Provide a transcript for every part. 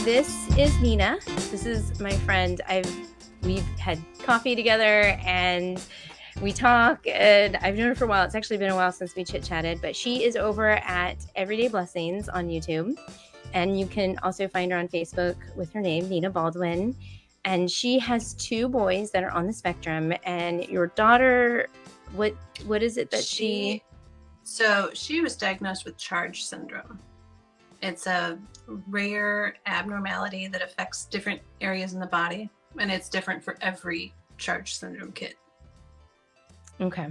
This is Nina. This is my friend. We've had coffee together and we talk, and I've known her for a while. It's actually been a while since we chit-chatted, but she is over at Everyday Blessings on YouTube. And you can also find her on Facebook with her name, Nina Baldwin. And she has 2 boys that are on the spectrum. And your daughter, what is it that she... So she was diagnosed with Charge syndrome. It's a rare abnormality that affects different areas in the body, and it's different for every Charge syndrome kid. Okay.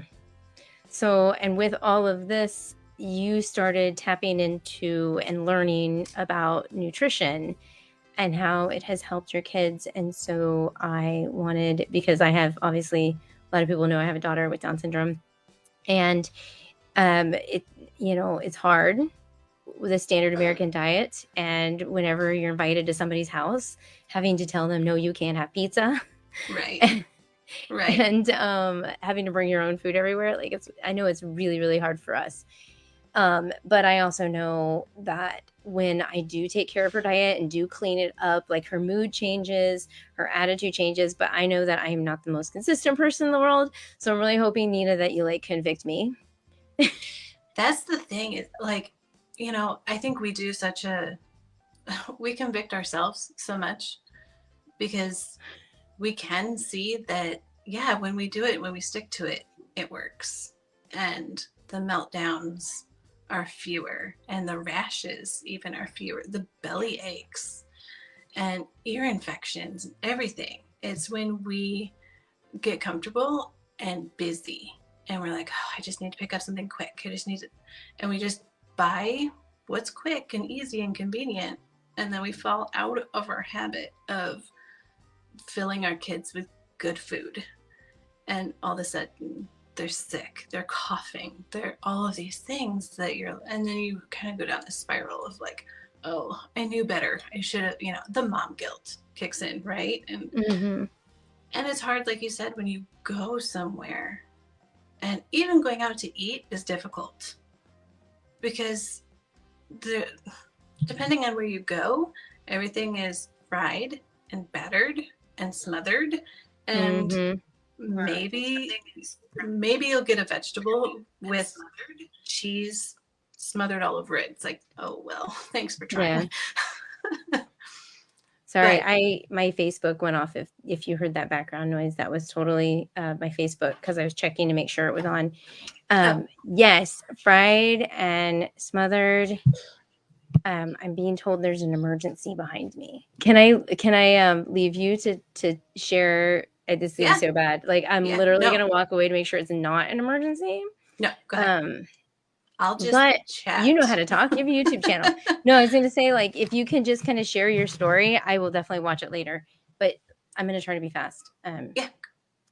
So, and with all of this, you started tapping into and learning about nutrition and how it has helped your kids. And so I wanted, because I have, obviously, a lot of people know I have a daughter with Down syndrome, and it's hard with a standard American diet. And whenever you're invited to somebody's house, having to tell them, no, you can't have pizza. Right. Right. And having to bring your own food everywhere. Like, I know it's really, really hard for us. But I also know that when I do take care of her diet and do clean it up, like, her mood changes, her attitude changes, but I know that I am not the most consistent person in the world. So I'm really hoping, Nina, that you convict me. That's the thing, is like, I think we do we convict ourselves so much because we can see that, yeah, when we do it, when we stick to it, it works. And the meltdowns are fewer, and the rashes even are fewer, the belly aches and ear infections, everything. It's when we get comfortable and busy and we're like, oh, I just need to pick up something quick. And we just buy what's quick and easy and convenient. And then we fall out of our habit of filling our kids with good food. And all of a sudden they're sick, they're coughing, they're all of these things and then you kind of go down this spiral of like, oh, I knew better. I should have, the mom guilt kicks in, right? And and it's hard, like you said, when you go somewhere, and even going out to eat is difficult because depending on where you go, everything is fried and battered and smothered, and maybe you'll get a vegetable with cheese smothered all over it. It's like, oh well, thanks for trying. Yeah. Sorry, my Facebook went off. If you heard that background noise, that was totally my Facebook, because I was checking to make sure it was on. Yes, fried and smothered. I'm being told there's an emergency behind me. Can I leave you to share? This is so bad. Like, I'm literally gonna walk away to make sure it's not an emergency. No, go ahead. I'll just chat. You know how to talk. You have a YouTube channel. No, I was going to say, like, if you can just kind of share your story, I will definitely watch it later. But I'm going to try to be fast.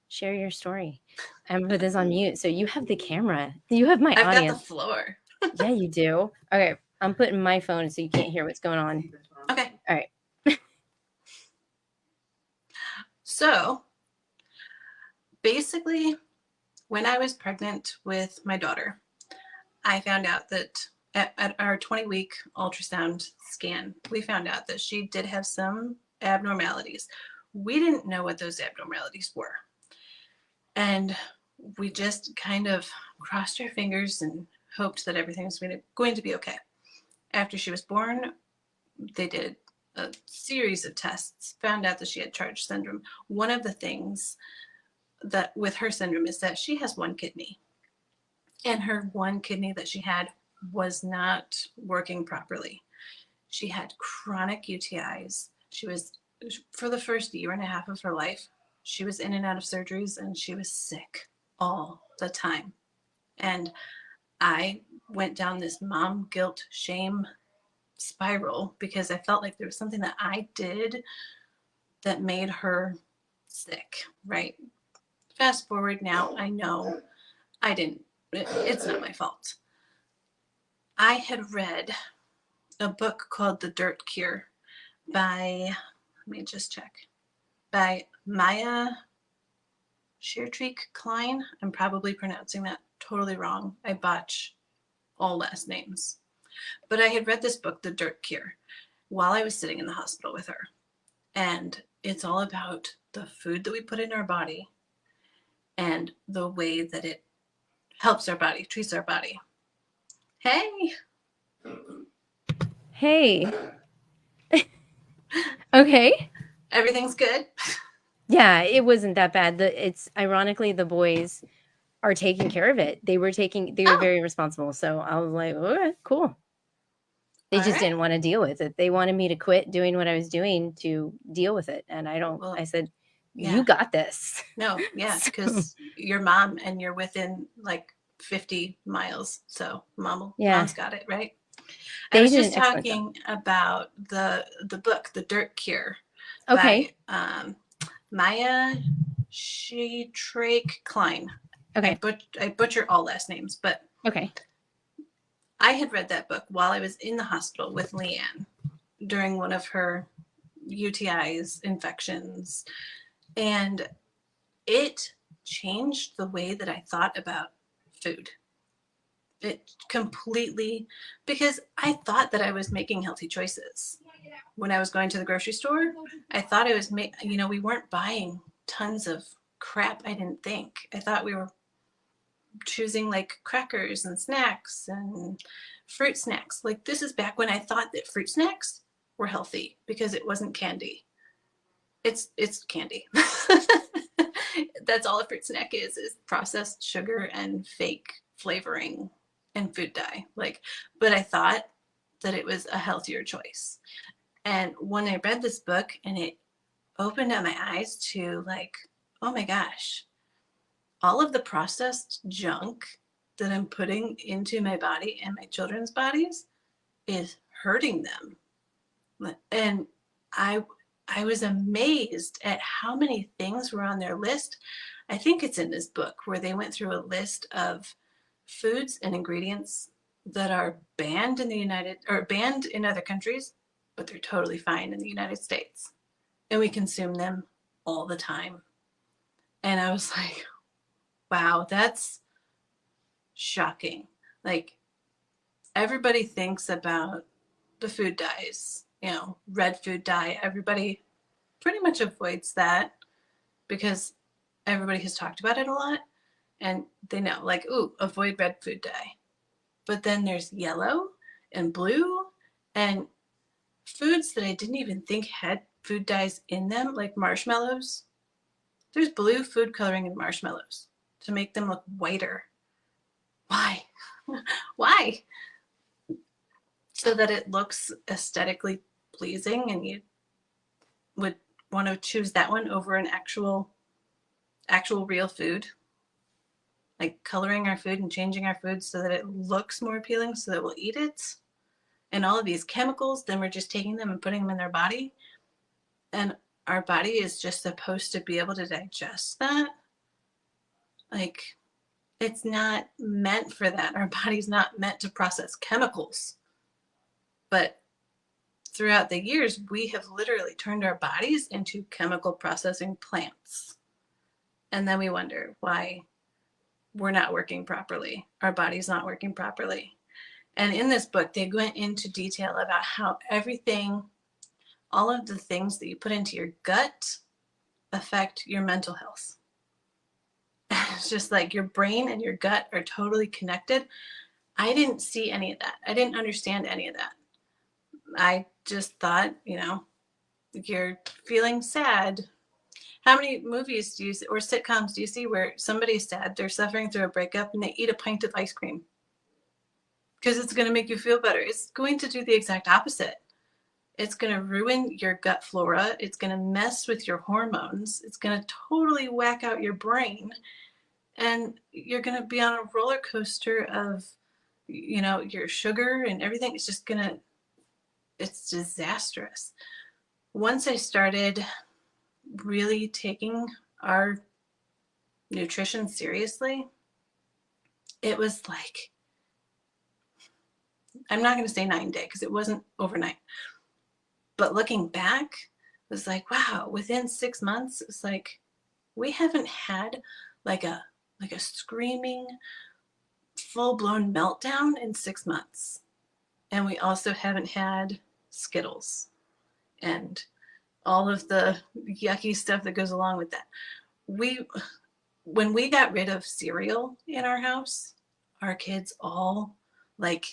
Share your story. I'm going to put this on mute. So you have the camera. You have my audience. I've got the floor. Yeah, you do. Okay. I'm putting my phone so you can't hear what's going on. Okay. All right. So basically, when I was pregnant with my daughter, I found out that at our 20-week ultrasound scan, we found out that she did have some abnormalities. We didn't know what those abnormalities were. And we just kind of crossed our fingers and hoped that everything was going to be okay. After she was born, they did a series of tests, found out that she had Charge syndrome. One of the things that with her syndrome is that she has one kidney. And her one kidney that she had was not working properly. She had chronic UTIs. She was, for the first year and a half of her life, she was in and out of surgeries, and she was sick all the time. And I went down this mom guilt shame spiral because I felt like there was something that I did that made her sick, right? Fast forward now, I know I didn't. It's not my fault. I had read a book called The Dirt Cure by, let me just check, by Maya Sheartreek Klein. I'm probably pronouncing that totally wrong. I botch all last names. But I had read this book, The Dirt Cure, while I was sitting in the hospital with her. And it's all about the food that we put in our body and the way that it helps our body, treats our body. Hey. Hey. Okay. Everything's good? Yeah, it wasn't that bad. It's ironically the boys are taking care of it. They were Oh, very responsible. So I was like, okay, cool. They all just right. didn't want to deal with it. They wanted me to quit doing what I was doing to deal with it. And Well, I said, you yeah. got this. No, yeah, So, because you're mom and you're within like 50 miles. So yeah, mom's got it, right? I they was did just an excellent job. talking about the book, The Dirt Cure, by Okay. Maya Shetrake Klein. Okay. I butcher all last names, but Okay. I had read that book while I was in the hospital with Leanne during one of her UTIs, infections, and it changed the way that I thought about food. It completely, because I thought that I was making healthy choices. When I was going to the grocery store, I thought I was we weren't buying tons of crap. I didn't think. I thought we were choosing like crackers and snacks and fruit snacks. Like this is back when I thought that fruit snacks were healthy because it wasn't candy. It's candy. That's all a fruit snack is processed sugar and fake flavoring and food dye. Like, but I thought that it was a healthier choice. And when I read this book and it opened up my eyes to like, oh my gosh, all of the processed junk that I'm putting into my body and my children's bodies is hurting them. And I I was amazed at how many things were on their list. I think it's in this book where they went through a list of foods and ingredients that are banned in the United or banned in other countries, but they're totally fine in the United States. And we consume them all the time. And I was like, wow, that's shocking. Like everybody thinks about the food dyes, red food dye. Everybody pretty much avoids that because everybody has talked about it a lot and they know, like, ooh, avoid red food dye. But then there's yellow and blue and foods that I didn't even think had food dyes in them, like marshmallows. There's blue food coloring in marshmallows to make them look whiter. Why? Why? So that it looks aesthetically pleasing and you would want to choose that one over an actual real food, like coloring our food and changing our food so that it looks more appealing so that we'll eat it. And all of these chemicals, then we're just taking them and putting them in their body. And our body is just supposed to be able to digest that. Like, it's not meant for that. Our body's not meant to process chemicals. But throughout the years, we have literally turned our bodies into chemical processing plants. And then we wonder why we're not working properly. Our body's not working properly. And in this book, they went into detail about how everything, all of the things that you put into your gut affect your mental health. It's just like your brain and your gut are totally connected. I didn't see any of that. I didn't understand any of that. I just thought, you're feeling sad. How many movies do you see, or sitcoms do you see where somebody's sad, they're suffering through a breakup, and they eat a pint of ice cream? Because it's going to make you feel better. It's going to do the exact opposite. It's going to ruin your gut flora. It's going to mess with your hormones. It's going to totally whack out your brain. And you're going to be on a roller coaster of, your sugar and everything. It's disastrous. Once I started really taking our nutrition seriously, it was like, I'm not going to say 9 day because it wasn't overnight. But looking back, it was like, wow, within 6 months, it's like we haven't had like a screaming full-blown meltdown in 6 months. And we also haven't had Skittles and all of the yucky stuff that goes along with that. When we got rid of cereal in our house, our kids all, like,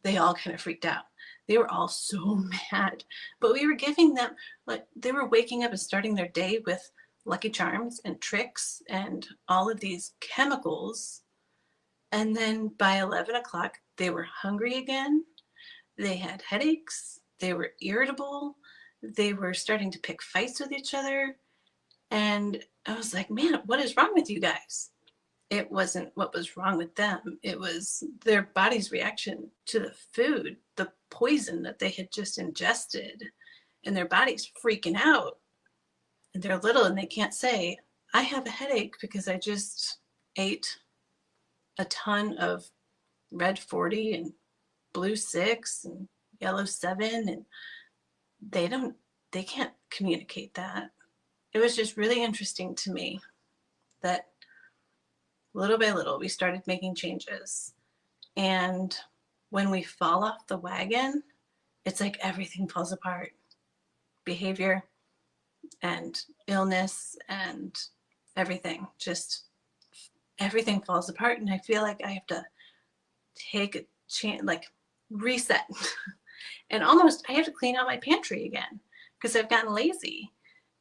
they all kind of freaked out. They were all so mad. But we were giving them, like, they were waking up and starting their day with Lucky Charms and Tricks and all of these chemicals. And then by 11 o'clock, they were hungry again. They had headaches. They were irritable. They were starting to pick fights with each other. And I was like, man, what is wrong with you guys? It wasn't what was wrong with them. It was their body's reaction to the food, the poison that they had just ingested. And their body's freaking out. And they're little and they can't say, I have a headache because I just ate a ton of red 40 and blue 6 and yellow 7. And they can't communicate that. It was just really interesting to me that little by little we started making changes. And when we fall off the wagon, it's like everything falls apart. Behavior and illness and everything, just everything falls apart. And I feel like I have to take a chance, like reset. And almost I have to clean out my pantry again because I've gotten lazy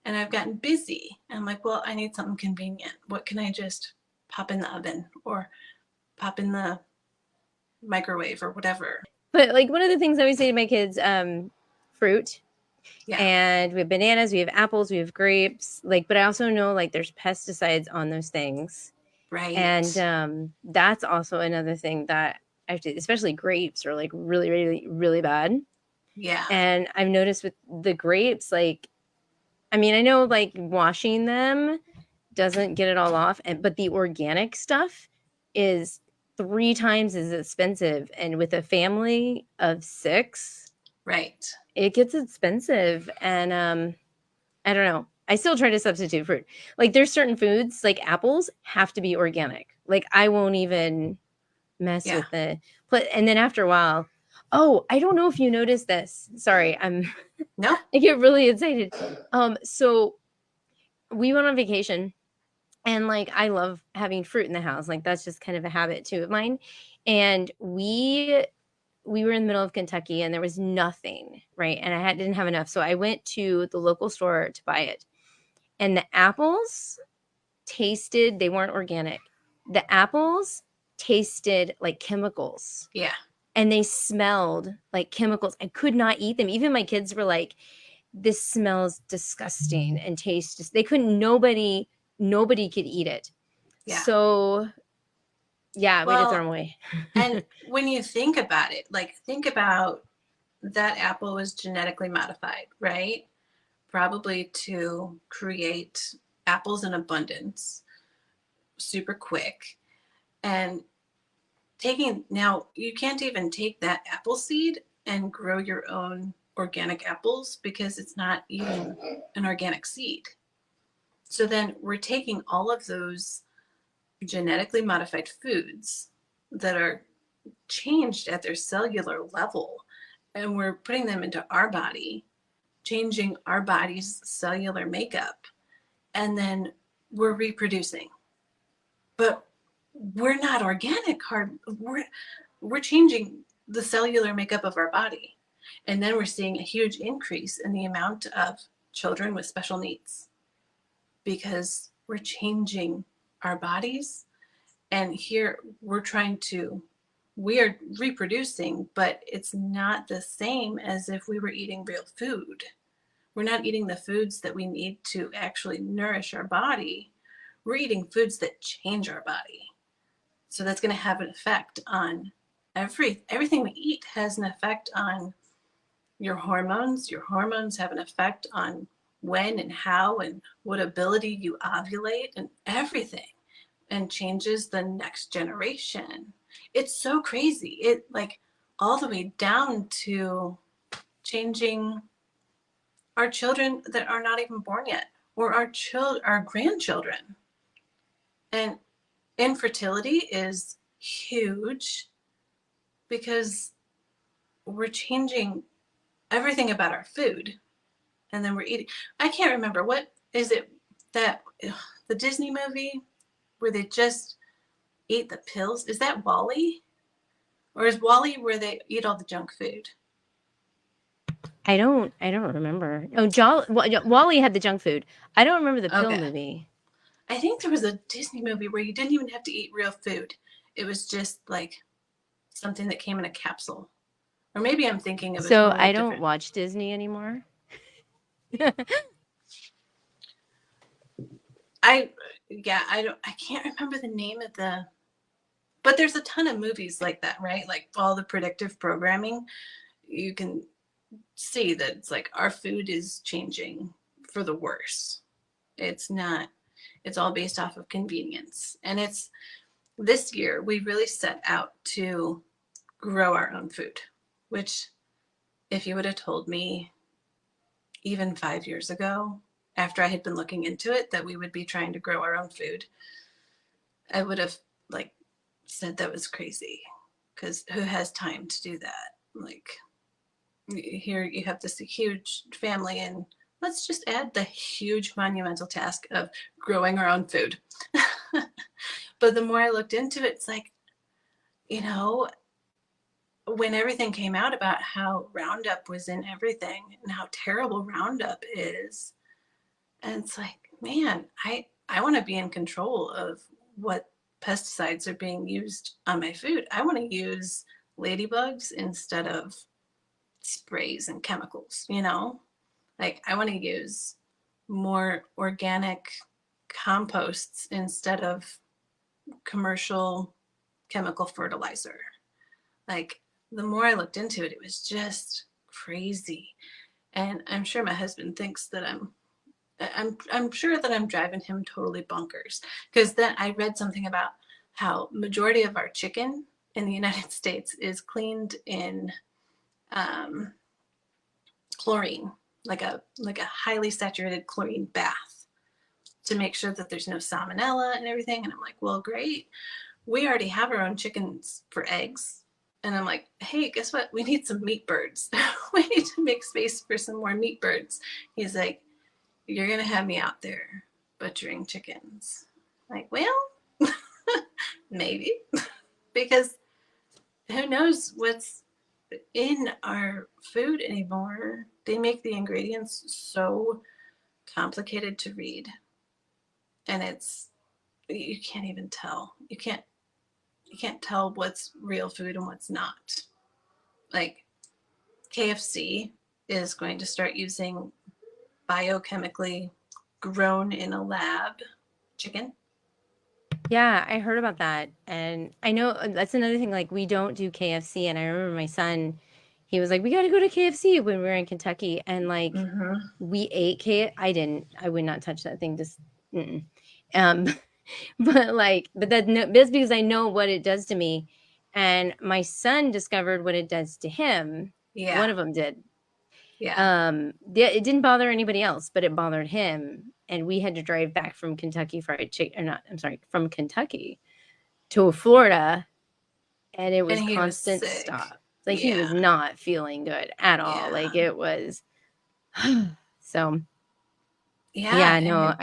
and I've gotten busy. And I'm like, well, I need something convenient. What can I just pop in the oven or pop in the microwave or whatever? But like one of the things I always say to my kids, fruit. Yeah. And we have bananas, we have apples, we have grapes. Like, but I also know like there's pesticides on those things. Right. And that's also another thing that I have to, especially grapes are like really, really, really bad. Yeah. And I've noticed with the grapes, like, I mean, I know like washing them doesn't get it all off, but the organic stuff is 3 times as expensive. And with a family of 6, right, it gets expensive. And I don't know. I still try to substitute fruit. Like there's certain foods, like apples, have to be organic. Like I won't even mess with the. And then after a while, oh, I don't know if you noticed this. Sorry, no, I get really excited. So we went on vacation, and like I love having fruit in the house. Like that's just kind of a habit too of mine. And we were in the middle of Kentucky, and there was nothing, right? And I didn't have enough, so I went to the local store to buy it. And the apples tasted, they weren't organic. The apples tasted like chemicals. Yeah. And they smelled like chemicals. I could not eat them. Even my kids were like, this smells disgusting and tastes just, they couldn't, nobody could eat it. Yeah. So yeah, we had to throw them away. And when you think about it, like think about that apple was genetically modified, right? Probably to create apples in abundance, super quick. And now you can't even take that apple seed and grow your own organic apples because it's not even an organic seed. So then we're taking all of those genetically modified foods that are changed at their cellular level, and we're putting them into our body, changing our body's cellular makeup, and then we're reproducing. But we're not organic. We're changing the cellular makeup of our body. And then we're seeing a huge increase in the amount of children with special needs because we're changing our bodies. And here we are reproducing, but it's not the same as if we were eating real food. We're not eating the foods that we need to actually nourish our body. We're eating foods that change our body. So that's going to have an effect on everything we eat has an effect on your hormones. Your hormones have an effect on when and how and what ability you ovulate and everything, and changes the next generation. It's so crazy. It like all the way down to changing our children that are not even born yet, or our grandchildren. And infertility is huge because we're changing everything about our food, and then we're eating. I can't remember, what is it, that the Disney movie where they just eat the pills? Is that Wall-E? Or is Wall-E where they eat all the junk food? I don't remember. Oh, Wally had the junk food. I don't remember the pill Okay. movie. I think there was a Disney movie where you didn't even have to eat real food. It was just like something that came in a capsule. Or maybe I'm thinking of a So totally I don't different. watch Disney anymore. I can't remember the name of the, but there's a ton of movies like that, right? Like all the predictive programming. You can see that it's like our food is changing for the worse. It's not, it's all based off of convenience. And it's, this year we really set out to grow our own food, which, if you would have told me even 5 years ago, after I had been looking into it, that we would be trying to grow our own food, I would have like said that was crazy, because who has time to do that? Like, here you have this huge family, and let's just add the huge monumental task of growing our own food. But the more I looked into it, it's like, you know, when everything came out about how Roundup was in everything and how terrible Roundup is, and it's like, man, I want to be in control of what pesticides are being used on my food. I want to use ladybugs instead of sprays and chemicals, you know? Like, I want to use more organic composts instead of commercial chemical fertilizer. Like, the more I looked into it, it was just crazy. And I'm sure my husband thinks that I'm sure that I'm driving him totally bonkers, because then I read something about how majority of our chicken in the United States is cleaned in chlorine, like a highly saturated chlorine bath, to make sure that there's no salmonella and everything. And I'm like, well, great. We already have our own chickens for eggs. And I'm like, hey, guess what? We need some meat birds. We need to make space for some more meat birds. He's like, you're going to have me out there butchering chickens. Like, well, maybe. Because who knows what's in our food anymore. They make the ingredients so complicated to read. And it's, you can't even tell. You can't tell what's real food and what's not. Like, KFC is going to start using biochemically grown in a lab chicken. Yeah, I heard about that. And I know that's another thing. Like, we don't do KFC. And I remember my son, he was like, we got to go to KFC when we were in Kentucky. And like, we ate I didn't, I would not touch that thing. Just, but like, but that's because I know what it does to me. And my son discovered what it does to him. Yeah. One of them did. Yeah. It didn't bother anybody else, but it bothered him. And we had to drive back from Kentucky Fried Chicken, or not, I'm sorry, from Kentucky to Florida. And it was constant stop. Like, he was not feeling good at all. Like, it was, so. Yeah, no,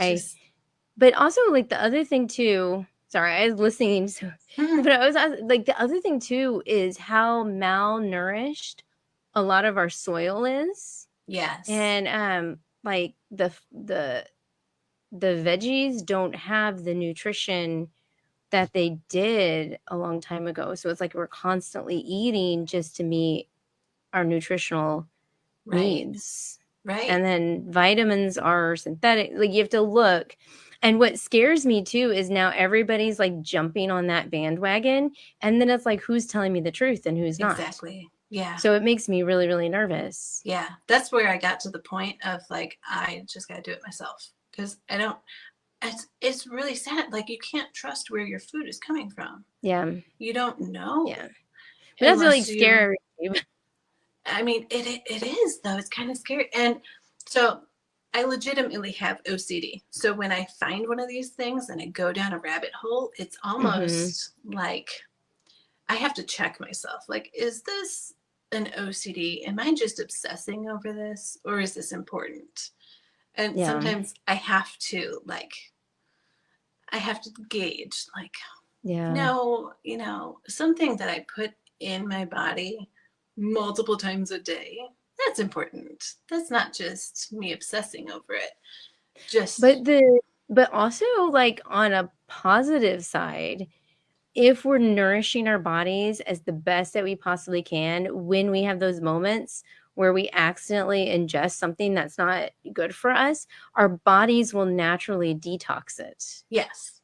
but also, like, the other thing too, sorry, I was listening, so, but I was like, the other thing too is how malnourished a lot of our soil is. Yes. And like the veggies don't have the nutrition that they did a long time ago. So it's like we're constantly eating just to meet our nutritional needs. Right. And then vitamins are synthetic. Like, you have to look. And what scares me too is now everybody's like jumping on that bandwagon. And then it's like, who's telling me the truth and who's not? Exactly. Yeah. So it makes me really, really nervous. Yeah. That's where I got to the point of like, I just got to do it myself, because I don't, it's really sad. Like, you can't trust where your food is coming from. Yeah. You don't know. Yeah. But that's really scary. I mean, it is, though. It's kind of scary. And so I legitimately have OCD. So when I find one of these things and I go down a rabbit hole, it's almost like I have to check myself. Like, is this an OCD? Am I just obsessing over this, or is this important? And Yeah. sometimes I have to gauge, like, Yeah. no, something that I put in my body multiple times a day, that's important. That's not just me obsessing over it. Just, But also, like, on a positive side, if we're nourishing our bodies as the best that we possibly can, when we have those moments where we accidentally ingest something that's not good for us, our bodies will naturally detox it. yes.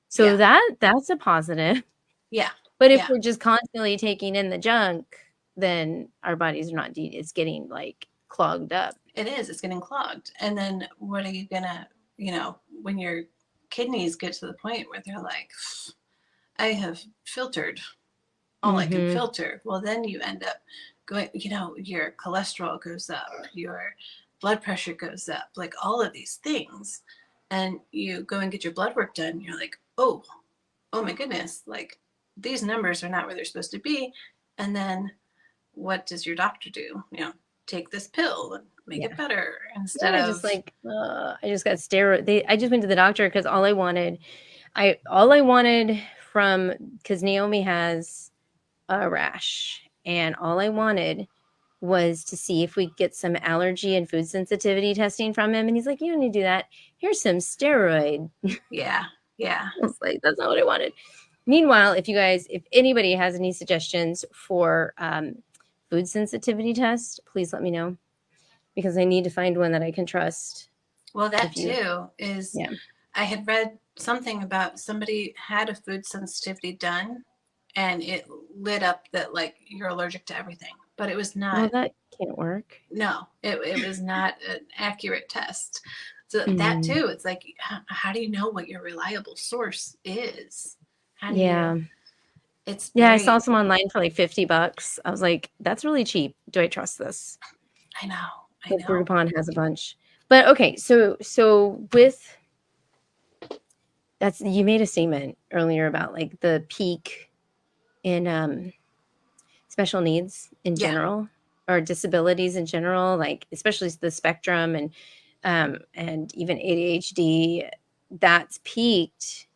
So Yeah. that's a positive. Yeah. But if Yeah. we're just constantly taking in the junk, then our bodies are not it's getting, like, clogged up. It is. It's getting clogged. And then what are you going to, when your kidneys get to the point where they're like, I have filtered all I can Mhm. filter. Well, then you end up going, your cholesterol goes up, your blood pressure goes up, like all of these things. And you go and get your blood work done. You're like, oh my goodness, like these numbers are not where they're supposed to be. And then what does your doctor do? Take this pill and make it Yeah. better instead Yeah, of, just like, I just got I just went to the doctor because all I wanted from, because Naomi has a rash, and all I wanted was to see if we could get some allergy and food sensitivity testing from him, and he's like, "You don't need to do that. Here's some steroid." yeah, yeah. I was like, "That's not what I wanted." Meanwhile, if anybody has any suggestions for, food sensitivity test, please let me know, because I need to find one that I can trust. Well, that If you too is, Yeah. I had read something about somebody had a food sensitivity done and it lit up that like you're allergic to everything, but it was Well, not. that can't work. No, it was not an accurate test. So that Mm, too, it's like, how do you know what your reliable source is? How do you, yeah. it's Yeah, I saw very, some online for like $50. I was like, "That's really cheap. Do I trust this?" I know, I But know. Groupon has a bunch. But okay, so with that's you made a statement earlier about, like, the peak in, special needs in Yeah, general, or disabilities in general, like, especially the spectrum and even ADHD, that's peaked,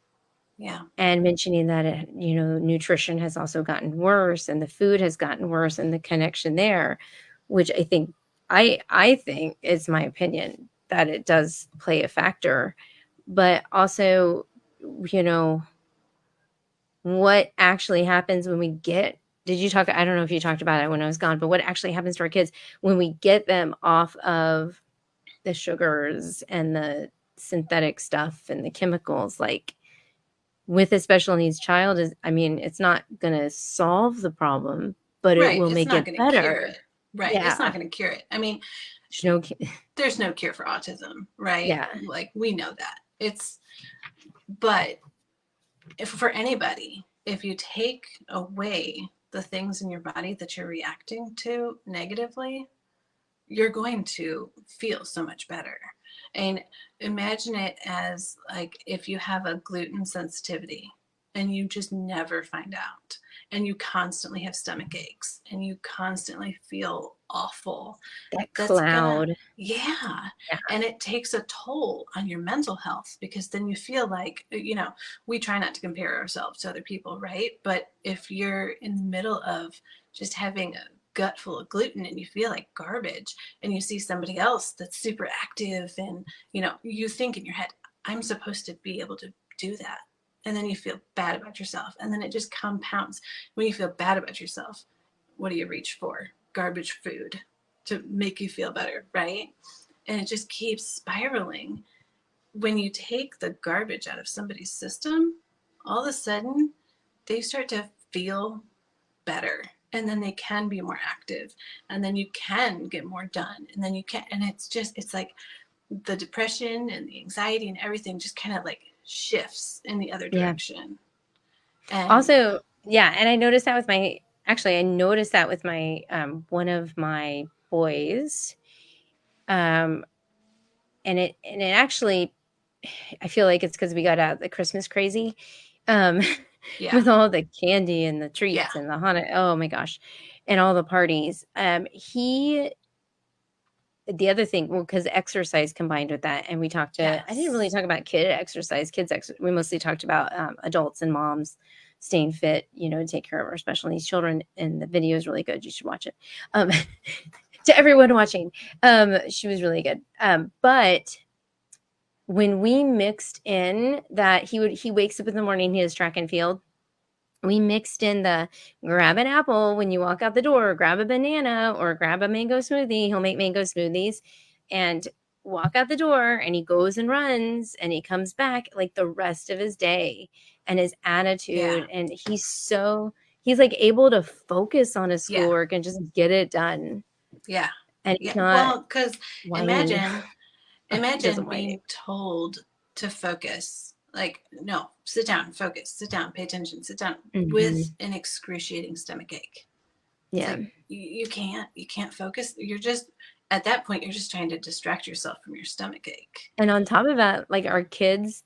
yeah, and mentioning that nutrition has also gotten worse, and the food has gotten worse, and the connection there, which I think it's my opinion that it does play a factor, but also, you know what actually happens when we get did you talk I don't know if you talked about it when I was gone, but what actually happens to our kids when we get them off of the sugars and the synthetic stuff and the chemicals, like, with a special needs child, it's not gonna solve the problem, but it right. will It's make not it going to cure better. it. Right. It's not Yeah. going to cure it. I mean, There's no ki there's no cure for autism, right? Yeah. Like we know that. But if for anybody, if you take away the things in your body that you're reacting to negatively, you're going to feel so much better. And imagine it as like if you have a gluten sensitivity and you just never find out, and you constantly have stomach aches and you constantly feel awful. That That's gonna, cloud. yeah. Yeah. And it takes a toll on your mental health because then you feel like, we try not to compare ourselves to other people, right? But if you're in the middle of just having a gut full of gluten and you feel like garbage, and you see somebody else that's super active, and you think in your head, I'm supposed to be able to do that, and then you feel bad about yourself, and then it just compounds. When you feel bad about yourself, what do you reach for? Garbage food to make you feel better, right? And it just keeps spiraling. When you take the garbage out of somebody's system, all of a sudden they start to feel better, and then they can be more active, and then you can get more done, and then you can, and it's like the depression and the anxiety and everything just kind of like shifts in the other Yeah. direction. And Also, yeah, and I noticed that with one of my boys, um, and it actually I feel like it's because we got out the Christmas crazy, um, yeah, with all the candy and the yeah, treats and the Hana oh my gosh. and all the parties. The other thing, well, because exercise combined with that, and we talked to, I didn't really Yes. talk about kid exercise, we mostly talked about adults and moms staying fit, to take care of our special needs children. And the video is really good. You should watch it. To everyone watching, she was really good. But when we mixed in that, he wakes up in the morning, he has track and field. We mixed in the grab an apple when you walk out the door, grab a banana, or grab a mango smoothie. He'll make mango smoothies and walk out the door, and he goes and runs, and he comes back like the rest of his day and his attitude. And he's like able to focus on his Yeah. schoolwork and just get it done. Yeah. And Yeah. it's not Well, because whiny. imagine whine. being told to focus. Like, no, sit down, focus, sit down, pay attention, sit down, with an excruciating stomach ache. It's Yeah. like, you can't focus. You're just, at that point, you're just trying to distract yourself from your stomach ache. And on top of that, like our kids,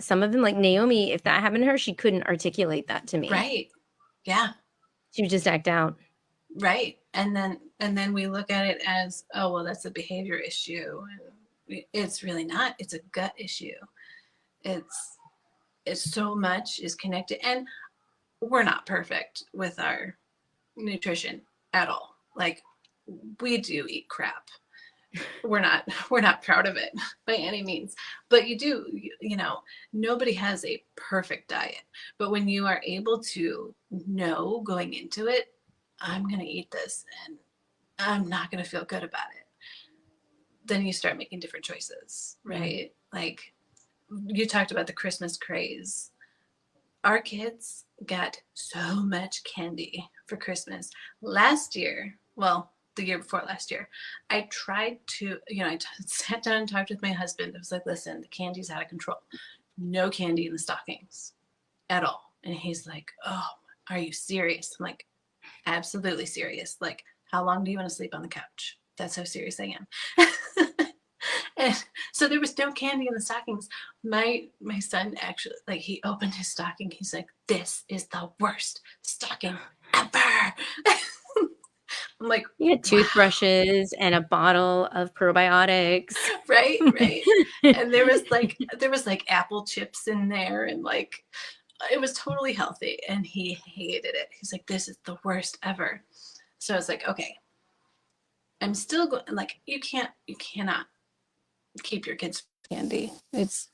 some of them, like Naomi, if that happened to her, she couldn't articulate that to me. Right. Yeah. She would just act out. Right. And then we look at it as, oh, well, that's a behavior issue. It's really not. It's a gut issue. It's so much is connected, and we're not perfect with our nutrition at all. Like, we do eat crap. We're not proud of it by any means, but nobody has a perfect diet. But when you are able to know going into it, I'm going to eat this and I'm not going to feel good about it, then you start making different choices, right? Like, you talked about the Christmas craze. Our kids got so much candy for Christmas. Last year, well, the year before last year, I tried to, I sat down and talked with my husband. I was like, listen, the candy's out of control. No candy in the stockings at all. And he's like, oh, are you serious? I'm like, absolutely serious. Like, how long do you want to sleep on the couch? That's how serious I am. And so there was no candy in the stockings. My son actually, like, he opened his stocking. He's like, this is the worst stocking ever. I'm like, you had toothbrushes and a bottle of probiotics. Right. And there was like apple chips in there, and like, it was totally healthy, and he hated it. He's like, this is the worst ever. So I was like, okay, I'm still going. Like, you cannot keep your kids candy. It's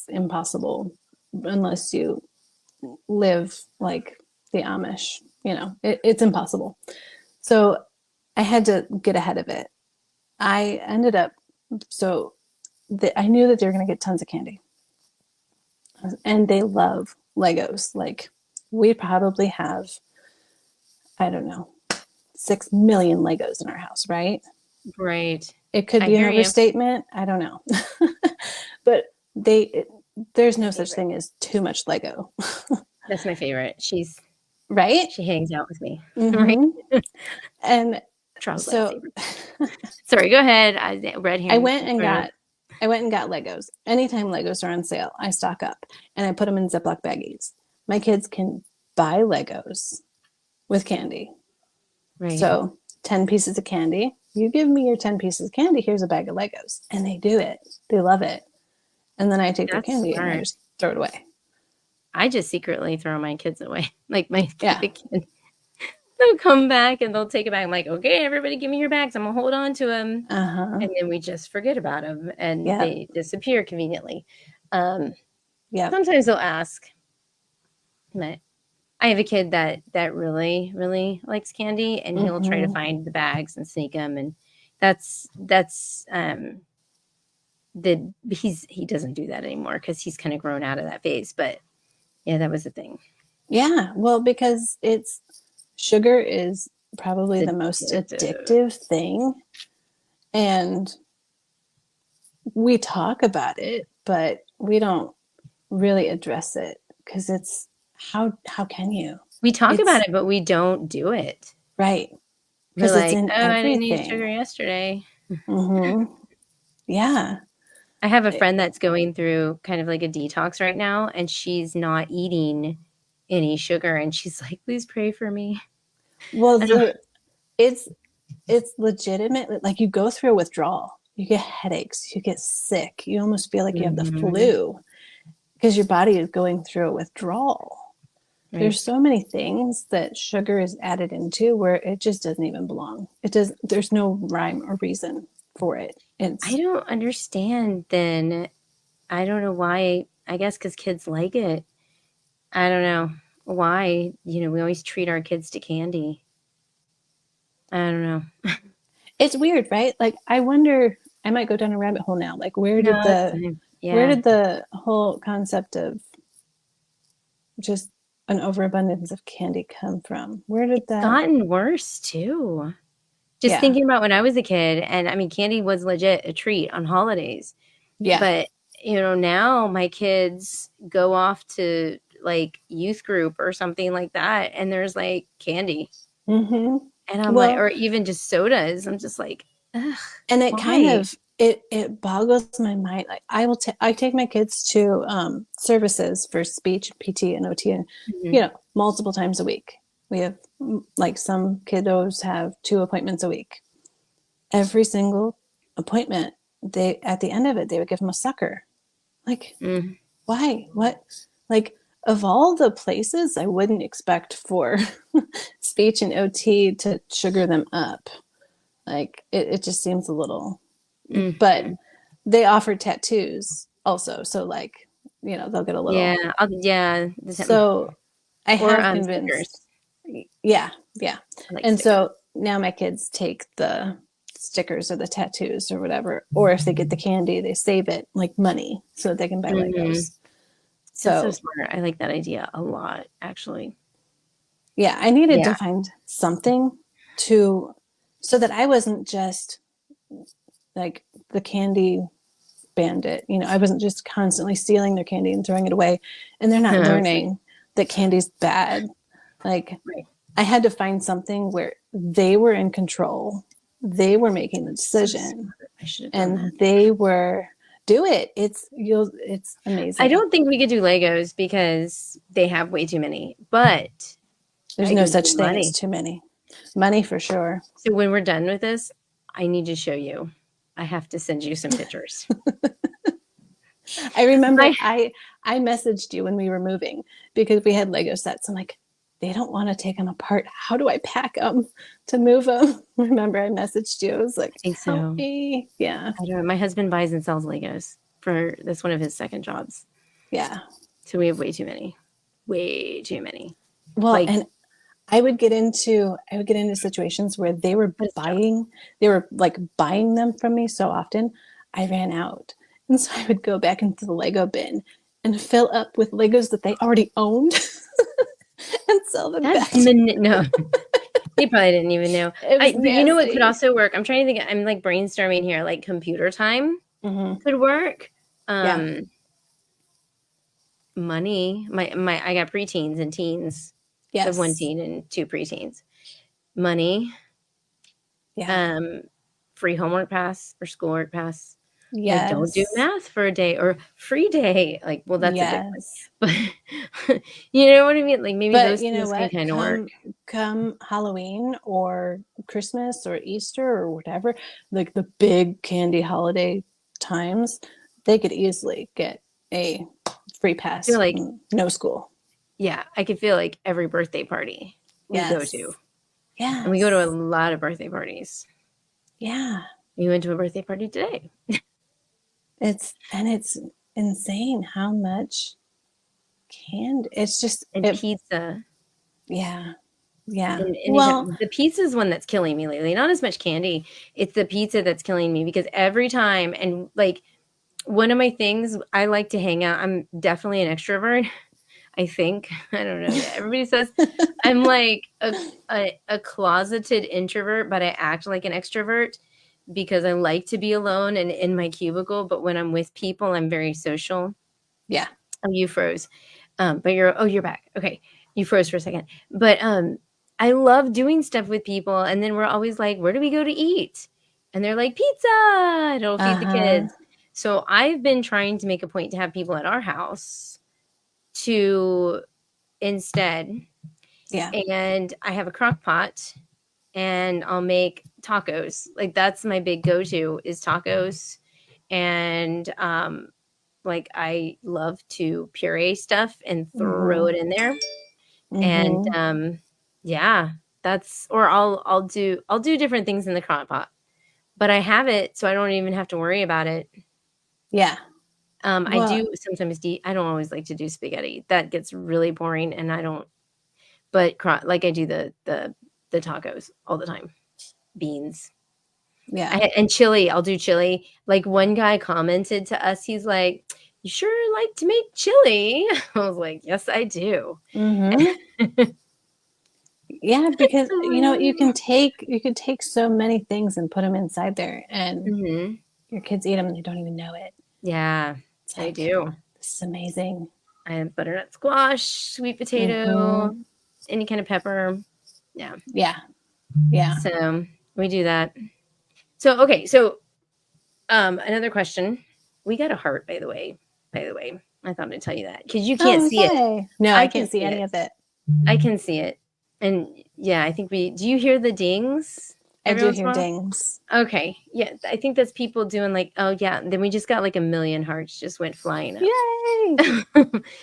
impossible unless you live like the Amish. It's impossible. So I had to get ahead of it. I ended up, I knew that they were going to get tons of candy, and they love Legos. Like, we probably have, I don't know, 6 million Legos in our house, right? Right. It could be an overstatement. I don't know. But there's no such thing as too much Lego. That's my favorite. Right? She hangs out with me. Mm-hmm. And so, sorry, go ahead. I went and got Legos. Anytime Legos are on sale, I stock up and I put them in Ziploc baggies. My kids can buy Legos with candy. Right. So 10 pieces of candy. You give me your 10 pieces of candy. Here's a bag of Legos. And they do it. They love it. And then I take their candy and I just throw it away. I just secretly throw my kids away. Like, my kids, they'll come back and they'll take it back. I'm like, okay, everybody give me your bags. I'm going to hold on to them. And then we just forget about them, and they disappear conveniently. Sometimes they'll ask. But I have a kid that really, really likes candy, and he'll try to find the bags and sneak them. And he doesn't do that anymore because he's kind of grown out of that phase. But yeah, that was the thing. Yeah, well, because sugar is probably the most addictive thing, and we talk about it, but we don't really address it because it's how can you? We talk about it, but we don't do it. Right. Because it's in everything. I didn't eat sugar yesterday. Yeah. I have a friend that's going through kind of like a detox right now, and she's not eating any sugar, and she's like, please pray for me. Well, it's legitimate. Like, you go through a withdrawal, you get headaches, you get sick, you almost feel like you have the flu because your body is going through a withdrawal. Right. There's so many things that sugar is added into where it just doesn't even belong. There's no rhyme or reason for it. I don't understand then. I don't know why. I guess because kids like it. I don't know why. We always treat our kids to candy. I don't know. It's weird, right? Like, I wonder, I might go down a rabbit hole now. Like, where did the whole concept of just an overabundance of candy come from? Where did that? Gotten worse too. Just thinking about when I was a kid, and I mean, candy was legit a treat on holidays. Yeah. But now my kids go off to like youth group or something like that, and there's like candy, and I'm like, or even just sodas. I'm just like, ugh. And it kind of it boggles my mind. Like, I take my kids to services for speech, PT, and OT, and multiple times a week. We have, like, some kiddos have 2 appointments a week. Every single appointment, at the end of it, they would give them a sucker. Like, why? What? Like, of all the places, I wouldn't expect for speech and OT to sugar them up. Like, it just seems a little, but they offer tattoos also. So, like, they'll get a little. Yeah. So I have convinced. Stickers. Yeah. Like, and stickers. So now my kids take the stickers or the tattoos or whatever, or if they get the candy, they save it like money so that they can buy Legos. That's so smart. I like that idea a lot, actually. Yeah, I needed to find something so that I wasn't just like the candy bandit. I wasn't just constantly stealing their candy and throwing it away, and they're not learning that candy's bad. Like, I had to find something where they were in control. They were making the decision, and they were do it. It's amazing. I don't think we could do Legos because they have way too many, but there's no such thing as too many. Money for sure. So when we're done with this, I need to show you. I have to send you some pictures. I remember I messaged you when we were moving because we had Lego sets. I'm like, they don't want to take them apart. How do I pack them to move them? Remember, I messaged you. I was like, help me. Yeah. I don't know. My husband buys and sells Legos that's one of his second jobs. Yeah. So we have way too many. Way too many. Well, and I would get into situations where they were buying them from me so often, I ran out. And so I would go back into the Lego bin and fill up with Legos that they already owned and sell them back. No, they probably didn't even know. You know what could also work? I'm trying to think. I'm like brainstorming here. Like computer time could work. Money. I got preteens and teens. Yes. I have 1 teen and 2 preteens. Money. Yeah. Free homework pass or schoolwork pass. Yes. Like, don't do math for a day or free day. Like, well, that's a difference. But you know what I mean? Like, maybe those things can kind of work. Come Halloween or Christmas or Easter or whatever, like the big candy holiday times, they could easily get a free pass. Like no school. Yeah, I could feel like every birthday party we go to. Yeah. And we go to a lot of birthday parties. Yeah. We went to a birthday party today. It's insane how much candy. It's just pizza. Yeah. Yeah. And the pizza is one that's killing me lately. Not as much candy. It's the pizza that's killing me because every time, and like one of my things, I like to hang out. I'm definitely an extrovert. I think. I don't know. Everybody says I'm like a closeted introvert, but I act like an extrovert because I like to be alone and in my cubicle. But when I'm with people, I'm very social. Yeah. Oh, you froze. But you're back. Okay. You froze for a second. But I love doing stuff with people. And then we're always like, where do we go to eat? And they're like, pizza. It'll feed the kids. So I've been trying to make a point to have people at our house to instead. Yeah. And I have a crock pot and I'll make tacos. Like that's my big go-to is tacos. And like I love to puree stuff and throw it in there. And yeah, that's or I'll do different things in the crock pot. But I have it so I don't even have to worry about it. Yeah. I Well, do sometimes I don't always like to do spaghetti. That gets really boring and I don't but like I do the tacos all the time. Beans. yeah. And chili, I'll do chili. Like one guy commented to us, he's like, "You sure like to make chili?" I was like, "Yes, I do." Yeah, because you can take so many things and put them inside there, and your kids eat them and they don't even know it. Yeah, It's they like, do. this is amazing. I have butternut squash, sweet potato, any kind of pepper. Yeah. Yeah. Yeah. So we do that. So okay, so another question. We got a heart, by the way. I thought I'd tell you that because you can't Oh, see it. yay. No, I I can can't see see any it. of it. I can see it. And yeah, I think do you hear the dings I every do once in hear a while? dings. Okay. Yeah. I think that's people doing like, oh yeah. Then we just got like 1,000,000 hearts just went flying up. Yay.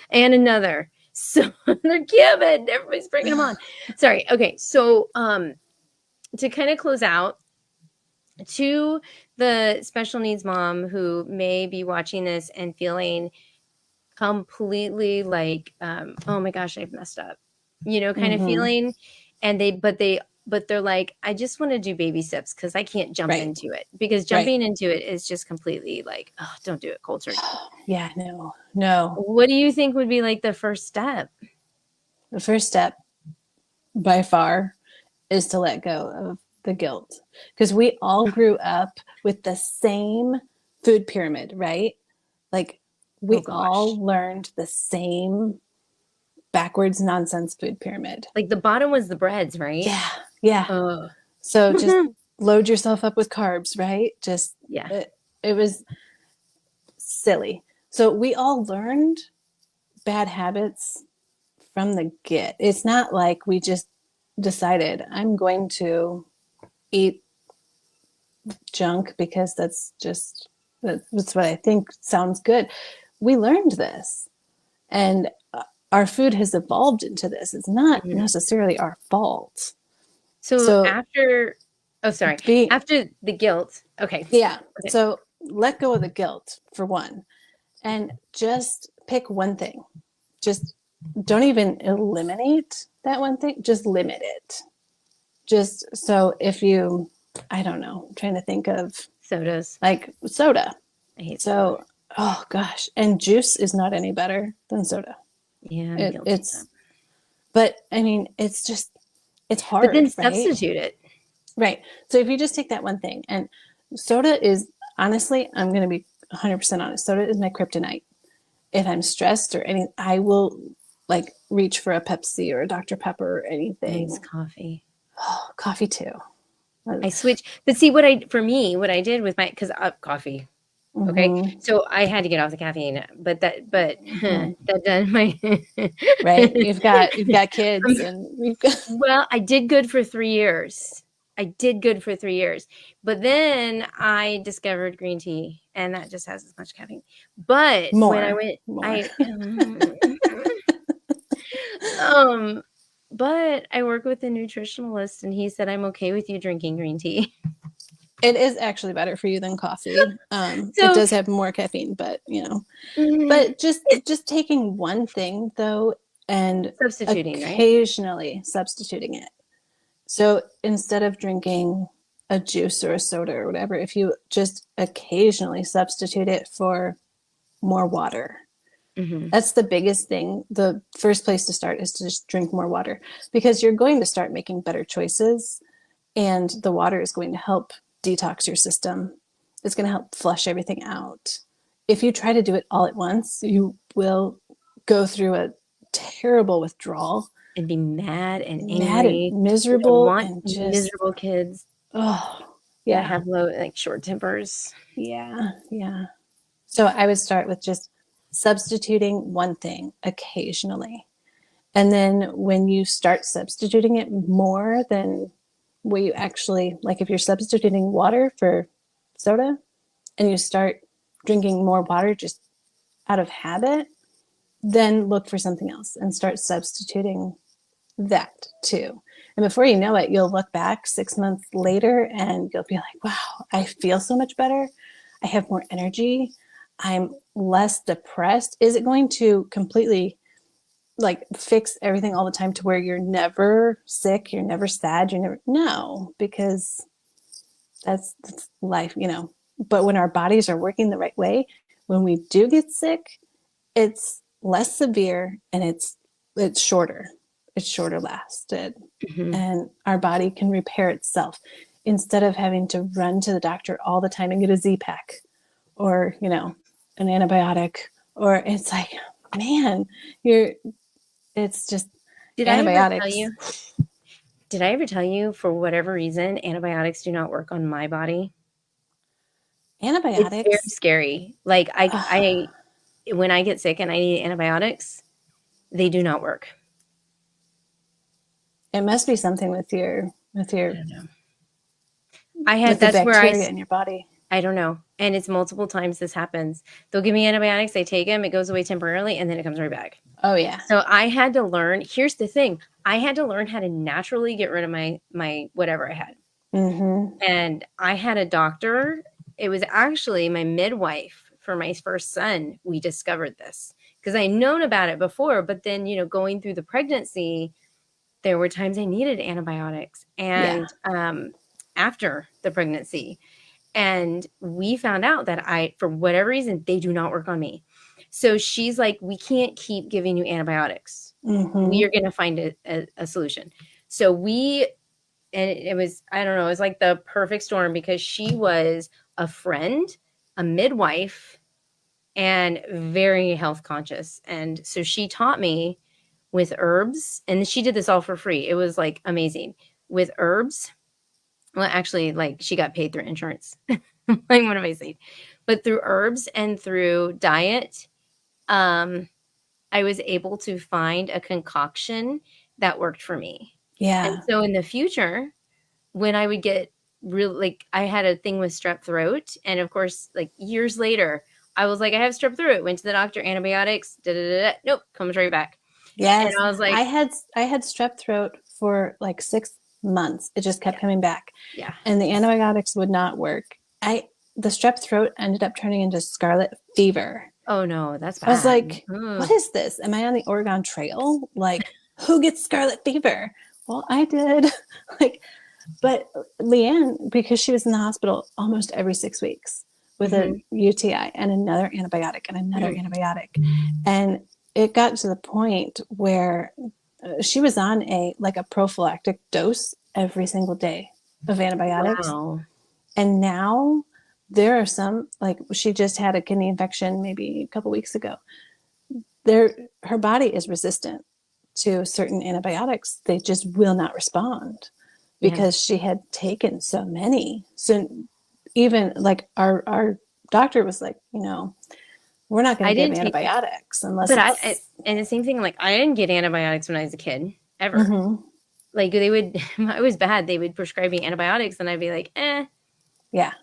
And another. So they're giving. Everybody's bringing them on. Sorry. Okay. So to kind of close out, to the special needs mom who may be watching this and feeling completely like, oh my gosh, I've messed up, kind of feeling. And but they're like, I just want to do baby steps because I can't jump into it because jumping into it is just completely like, oh, don't do it cold turkey. Yeah, no. What do you think would be like the first step? The first step by far is to let go of the guilt, because we all grew up with the same food pyramid, right? Like we all learned the same backwards nonsense food pyramid. Like the bottom was the breads, right? Yeah. So just load yourself up with carbs, right? Just it was silly. So we all learned bad habits from the get. It's not like we just decided I'm going to eat junk because that's what I think sounds good. We learned this, and our food has evolved into this. It's not necessarily our fault. So after the guilt, okay. Yeah. Okay. So let go of the guilt for one, and just pick one thing. Just don't even eliminate that one thing. Just limit it. Just so if you, I don't know, I'm trying to think of sodas. Like soda. I hate soda. Oh gosh. And juice is not any better than soda. Yeah. But I mean, it's hard. But then right? substitute it. Right. So if you just take that one thing, and soda is, honestly, I'm going to be 100% honest. Soda is my kryptonite. If I'm stressed or anything, I will like reach for a Pepsi or a Dr. Pepper or anything. Nice coffee. Oh, coffee too. I switched, but see what I did with because coffee. Okay, so I had to get off the caffeine, but that done my right. You've got kids, and we've got. Well, I did good for 3 years. But then I discovered green tea, and that just has as much caffeine. But when I went, but I work with a nutritionalist, and he said I'm okay with you drinking green tea. It is actually better for you than coffee. It does have more caffeine, but but just taking one thing though, and occasionally substituting it. So instead of drinking a juice or a soda or whatever, if you just occasionally substitute it for more water. That's the biggest thing. The first place to start is to just drink more water, because you're going to start making better choices, and the water is going to help detox your system. It's going to help flush everything out. If you try to do it all at once, you will go through a terrible withdrawal and be mad and angry, and miserable, and just miserable kids. Oh, yeah, have low short tempers. Yeah. So I would start with just substituting one thing occasionally, and then when you start substituting it more than where you actually, like if you're substituting water for soda and you start drinking more water just out of habit, then look for something else and start substituting that too. And before you know it, you'll look back 6 months later and you'll be like, wow, I feel so much better. I have more energy. I'm less depressed. Is it going to completely like fix everything all the time to where you're never sick, you're never sad, you're never, no, because that's life, you know. But when our bodies are working the right way, when we do get sick, it's less severe and it's shorter. It's shorter lasted. Mhm. And our body can repair itself instead of having to run to the doctor all the time and get a Z-Pack or, you know, an antibiotic. Or it's like, man, it's just Did I ever tell antibiotics. you? Did I ever tell you, for whatever reason, antibiotics do not work on my body? It's very Antibiotics. scary. Like I when I get sick and I need antibiotics, they do not work. It must be something with I don't know. with the That's where bacteria in your body. I don't know. And it's multiple times this happens. They'll give me antibiotics, I take them, it goes away temporarily, and then it comes right back. Oh yeah. So I had to learn, here's the thing, I had to learn how to naturally get rid of my whatever I had. Mm-hmm. And I had a doctor. It was actually my midwife for my first son. We discovered this because I known about it before, but then, you know, going through the pregnancy, there were times I needed antibiotics and after the pregnancy. And we found out that for whatever reason, they do not work on me. So she's like, we can't keep giving you antibiotics. Mm-hmm. We are going to find a solution. So and it was, I don't know, it was like the perfect storm because she was a friend, a midwife, and very health conscious. And so she taught me with herbs, and she did this all for free. It was like amazing with herbs. Well, actually, like she got paid through insurance. Like, what am I saying? But through herbs and through diet, I was able to find a concoction that worked for me. Yeah. And so in the future, when I would get like I had a thing with strep throat, and of course, like years later, I was like, I have strep throat. Went to the doctor, antibiotics. Nope, comes right back. Yes. And I was like, I had strep throat for like 6 months. It just kept coming back. Yeah. And the antibiotics would not work. The strep throat ended up turning into scarlet fever. Oh no, that's bad. I was like, what is this? Am I on the Oregon Trail? Like, who gets scarlet fever? Well, I did. Like, but Leanne, because she was in the hospital almost every 6 weeks with a UTI and another antibiotic and another antibiotic. And it got to the point where she was on a prophylactic dose every single day of antibiotics. Wow. And now there are some, like she just had a kidney infection maybe a couple weeks ago. Her body is resistant to certain antibiotics. They just will not respond because she had taken so many. So even like our doctor was like, you know, we're not going to give antibiotics unless. But and the same thing, like I didn't get antibiotics when I was a kid ever. Mm-hmm. Like they would, it was bad. They would prescribe me antibiotics, and I'd be like, Yeah.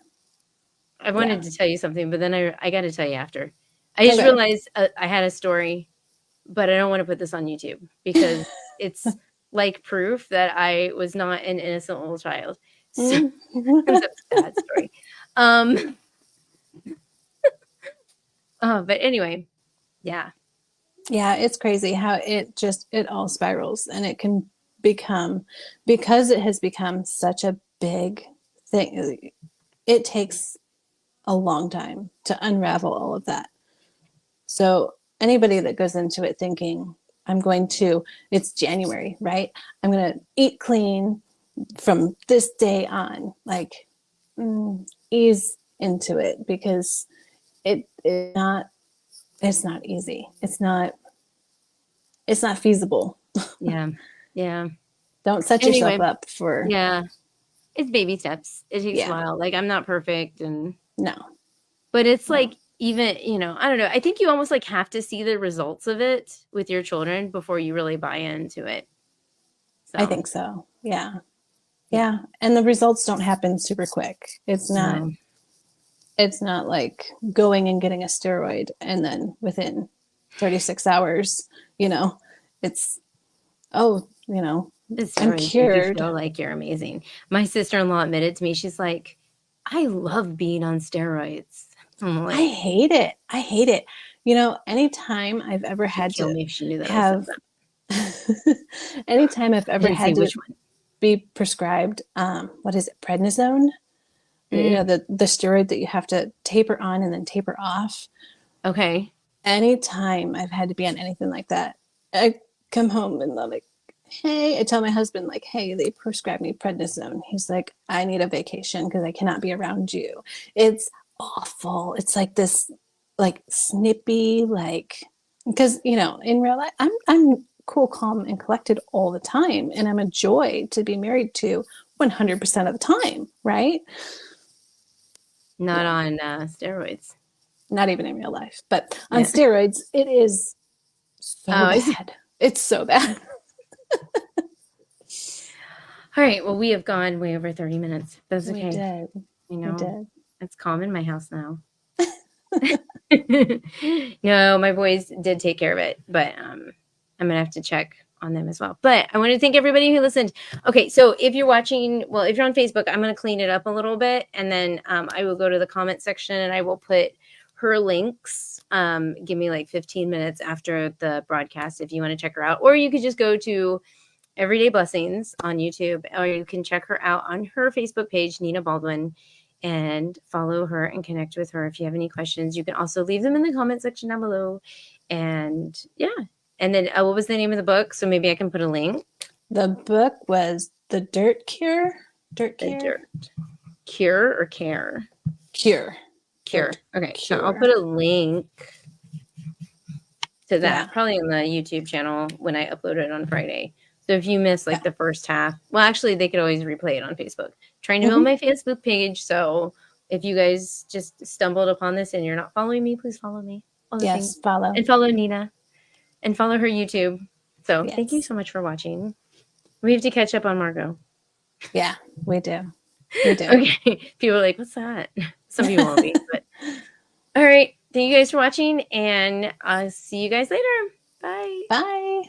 I wanted to tell you something, but then I got to tell you after. I just realized I had a story, but I don't want to put this on YouTube because it's like proof that I was not an innocent little child. So it's a bad story. But anyway, yeah. Yeah, it's crazy how it all spirals, and it can become, because it has become such a big thing, it takes a long time to unravel all of that. So anybody that goes into it thinking, it's January, right? I'm going to eat clean from this day on, like ease into it, because it's not easy. It's not feasible. Yeah. Yeah. Don't set yourself up for. Yeah. It's baby steps. It takes a while. Like I'm not perfect and no. But it's like, even, you know, I don't know. I think you almost like have to see the results of it with your children before you really buy into it. So. I think so. Yeah. Yeah. And the results don't happen super quick. It's not, No. it's not like going and getting a steroid and then within 36 hours, you know, it's, oh, you know, The I'm steroids make you cured. feel like you're amazing. My sister-in-law admitted to me, she's like, I love being on steroids. I'm I like, hate it. I hate it. You know, anytime I've ever she'd had kill to me if she knew that I said have, that. anytime I've I ever didn't say had to which one. be prescribed, what is it, prednisone? You know, Mm, the steroid that you have to taper on and then taper off. okay. Anytime I've had to be on anything like that, I come home and I'm like, hey, I tell my husband, like, hey, they prescribed me prednisone. He's like, I need a vacation because I cannot be around you. It's awful. It's like this, like snippy, like, because, you know, in real life, I'm cool, calm, and collected all the time. And I'm a joy to be married to 100% of the time, right? Not Yeah, on steroids. not even in real life. But on Yeah. steroids, it is so Oh, I see. bad. It's so bad. All right. Well, we have gone way over 30 minutes. That's We okay. did. You We know, did. it's calm in my house now. No, my boys did take care of it, but I'm gonna have to check on them as well. But I want to thank everybody who listened. Okay, so if you're watching, well, if you're on Facebook, I'm gonna clean it up a little bit, and then I will go to the comment section and I will put her links. Give me like 15 minutes after the broadcast if you want to check her out, or you could just go to Everyday Blessings on YouTube, or you can check her out on her Facebook page, Nina Baldwin, and follow her and connect with her. If you have any questions, you can also leave them in the comment section down below. And yeah. And then what was the name of the book? So maybe I can put a link. The book was The Dirt Cure. Dirt The Cure? Dirt Cure or Care? Cure. Cure. Dirt Okay. So I'll Cure. put a link to that Yeah. probably in the YouTube channel when I upload it on Friday. So if you miss like the first half, well, actually, they could always replay it on Facebook. Trying to build my Facebook page. So if you guys just stumbled upon this and you're not following me, please follow me. All the Yes, things. follow. And follow Nina. And follow her YouTube. So thank you Yes. so much for watching. We have to catch up on Margot. Yeah, we do. We do. Okay. People are like, what's that? Some people will be. But all right. Thank you guys for watching. And I'll see you guys later. Bye. Bye.